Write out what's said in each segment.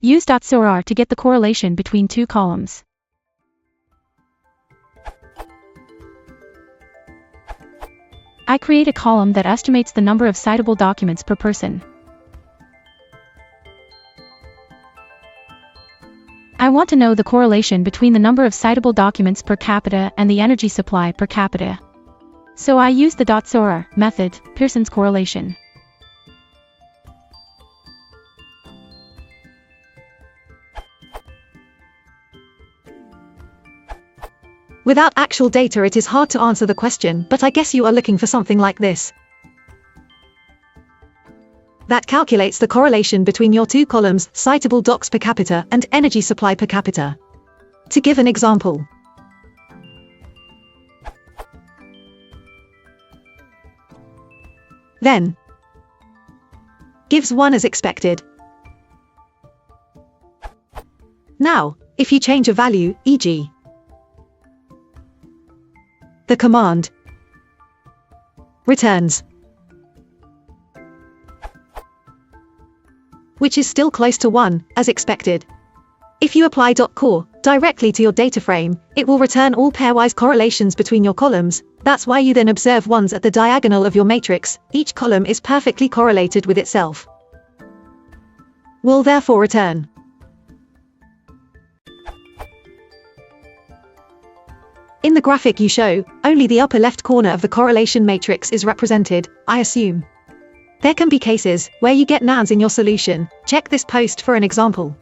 Use .sorr to get the correlation between two columns. I create a column that estimates the number of citable documents per person. I want to know the correlation between the number of citable documents per capita and the energy supply per capita. So I use the .sorr method, Pearson's correlation. Without actual data, it is hard to answer the question, but I guess you are looking for something like this. That calculates the correlation between your two columns, citable docs per capita and energy supply per capita. To give an example, then gives 1 as expected. Now, if you change a value, e.g., the command returns, which is still close to 1, as expected. If you apply .corr directly to your data frame, it will return all pairwise correlations between your columns. That's why you then observe ones at the diagonal of your matrix. Each column is perfectly correlated with itself. Will therefore return. In the graphic you show, only the upper left corner of the correlation matrix is represented, I assume. There can be cases where you get nans in your solution. Check this post for an example.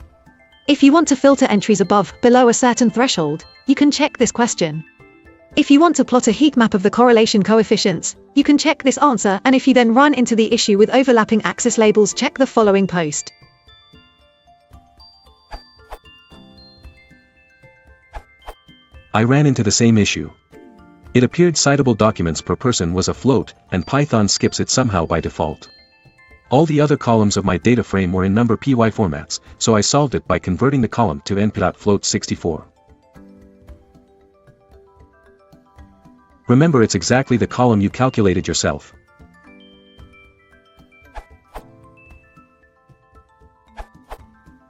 If you want to filter entries above, below a certain threshold, you can check this question. If you want to plot a heat map of the correlation coefficients, you can check this answer, and if you then run into the issue with overlapping axis labels, check the following post. I ran into the same issue. It appeared citable documents per person was a float, and Python skips it somehow by default. All the other columns of my data frame were in number py formats, so I solved it by converting the column to np.float64. Remember, it's exactly the column you calculated yourself.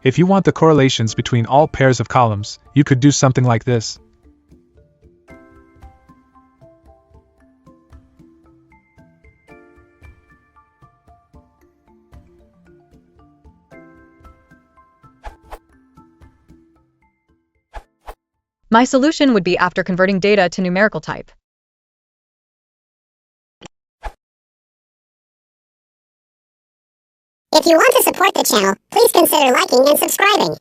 If you want the correlations between all pairs of columns, you could do something like this. My solution would be after converting data to numerical type. If you want to support the channel, please consider liking and subscribing.